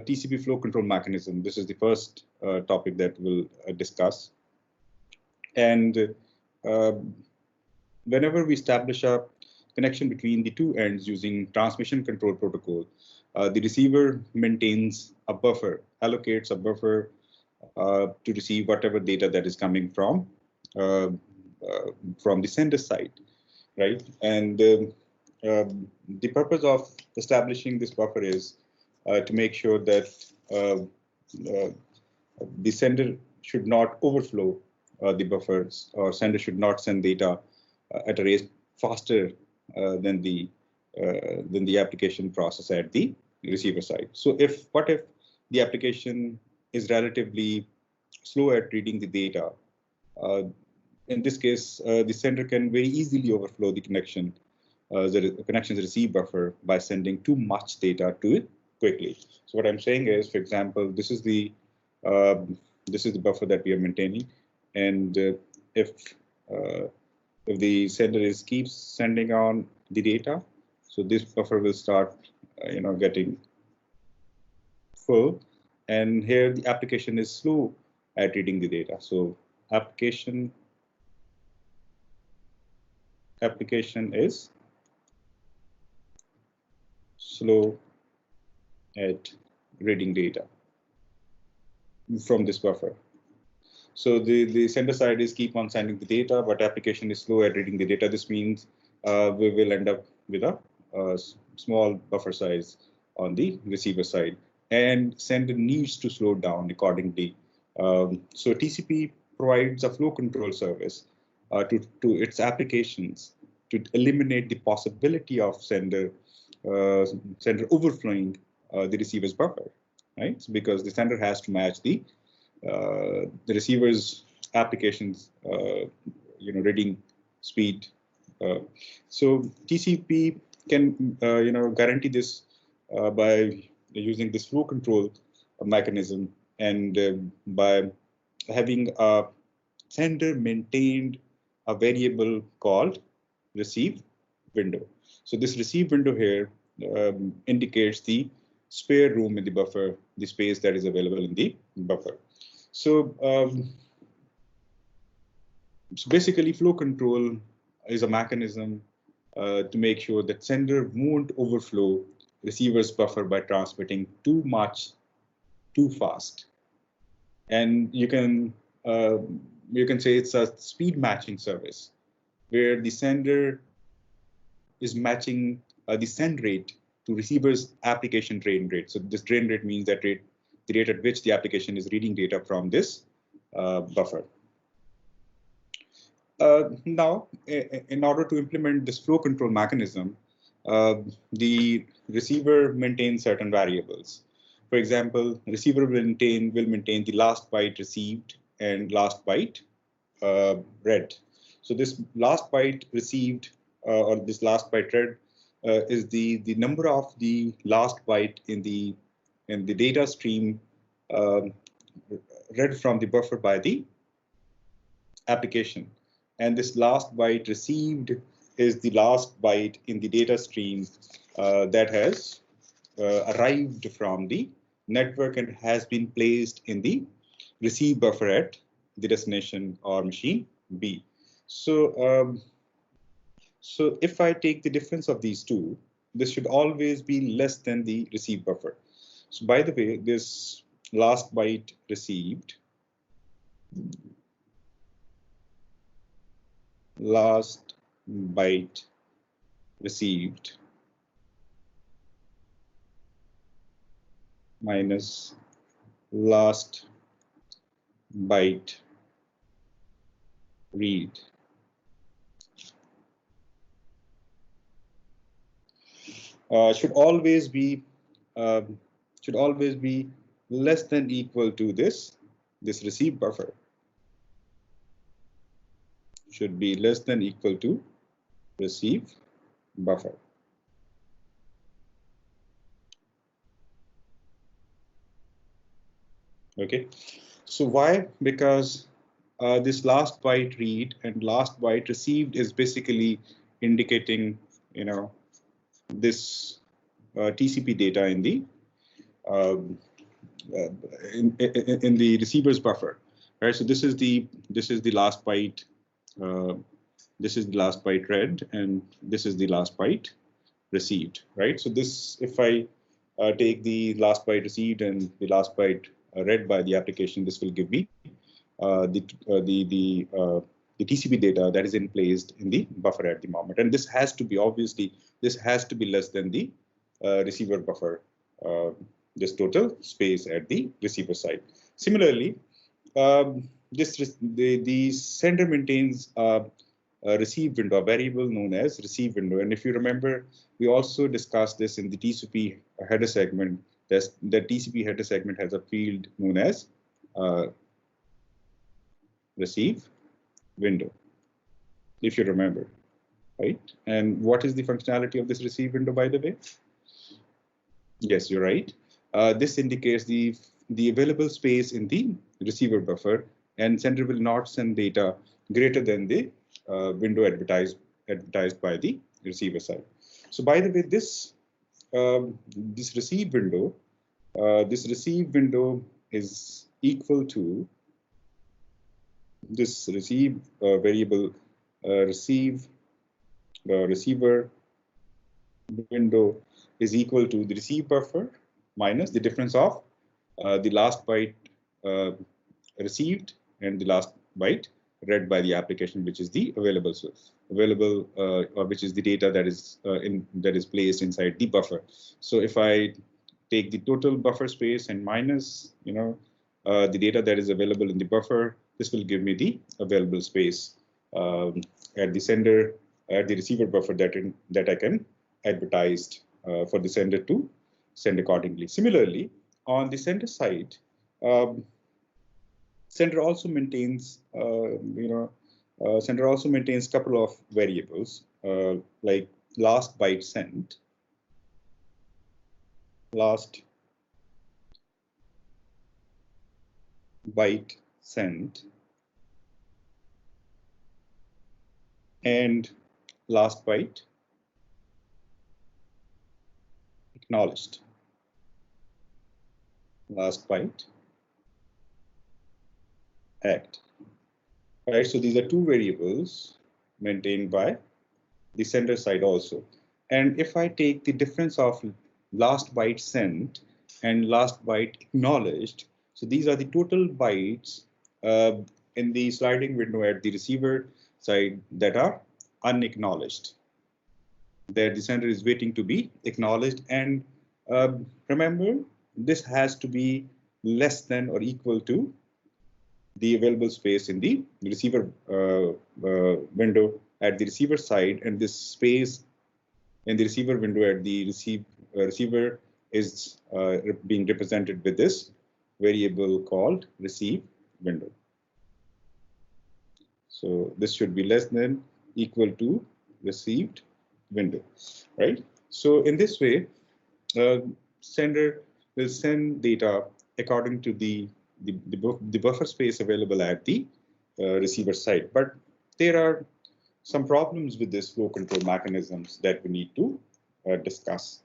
TCP flow control mechanism. This is the first topic that we'll discuss. And whenever we establish a connection between the two ends using transmission control protocol, the receiver maintains a buffer, allocates a buffer to receive whatever data that is coming from the sender side, right? And the purpose of establishing this buffer is to make sure that the sender should not overflow the buffers, or sender should not send data at a rate faster than the application process at the receiver side. So what if the application is relatively slow at reading the data? In this case, the sender can very easily overflow the connection's receive buffer by sending too much data to it quickly. So what I'm saying is, for example, this is the buffer that we are maintaining, and if the sender keeps sending on the data, so this buffer will start, getting full, and here the application is slow at reading the data. So application is slow at reading data from this buffer. So the sender side is keep on sending the data, but application is slow at reading the data. This means we will end up with a small buffer size on the receiver side, and sender needs to slow down accordingly. So TCP provides a flow control service to its applications to eliminate the possibility of sender overflowing the receiver's buffer, right? So because the sender has to match the receiver's applications, reading speed. So TCP can, guarantee this by using this flow control mechanism, and by having a sender maintained a variable called receive window. So this receive window here indicates the spare room in the buffer, the space that is available in the buffer. So, so basically, flow control is a mechanism to make sure that sender won't overflow receiver's buffer by transmitting too much too fast. And you can say it's a speed matching service where the sender is matching the send rate to receiver's application drain rate. So this drain rate means that the rate at which the application is reading data from this buffer. Now, in order to implement this flow control mechanism, the receiver maintains certain variables. For example, receiver will maintain the last byte received and last byte read. So this last byte received or this last byte read is the number of the last byte in the data stream read from the buffer by the application, and this last byte received is the last byte in the data stream that has arrived from the network and has been placed in the receive buffer at the destination or machine B. So so if I take the difference of these two, this should always be less than the receive buffer. So by the way, this last byte received, last byte received minus last byte read should always be less than equal to this receive buffer. Should be less than equal to receive buffer. Okay, so why? Because this last byte read and last byte received is basically indicating, this TCP data in the um, in the receiver's buffer, right? So this is the last byte. This is the last byte read, and this is the last byte received, right? So this, if I take the last byte received and the last byte read by the application, this will give me the TCP data that is placed in the buffer at the moment. And this has to be, obviously, this has to be less than the receiver buffer, this total space at the receiver side. Similarly, the sender maintains a receive window, a variable known as receive window. And if you remember, we also discussed this in the TCP header segment. The TCP header segment has a field known as receive window, if you remember, right? And what is the functionality of this receive window, by the way? Yes, you're right. This indicates the available space in the receiver buffer, and sender will not send data greater than the window advertised by the receiver side. So, by the way, this receive window is equal to this receive variable receiver window is equal to the receive buffer minus the difference of the last byte received and the last byte read by the application, which is the available source, which is the data that is placed inside the buffer. So if I take the total buffer space and minus, the data that is available in the buffer, this will give me the available space at the receiver buffer that I can advertise for the sender to send accordingly. Similarly, on the sender side, sender also maintains couple of variables like last byte sent, and last byte acknowledged. Last byte act. All right, so these are two variables maintained by the sender side also. And if I take the difference of last byte sent and last byte acknowledged, so these are the total bytes in the sliding window at the receiver side that are unacknowledged, that the sender is waiting to be acknowledged. And remember, this has to be less than or equal to the available space in the receiver window at the receiver side, and this space in the receiver window at the receiver is being represented with this variable called receive window. So this should be less than equal to received window, right? So in this way, sender will send data according to the buffer space available at the receiver side. But there are some problems with this flow control mechanisms that we need to discuss.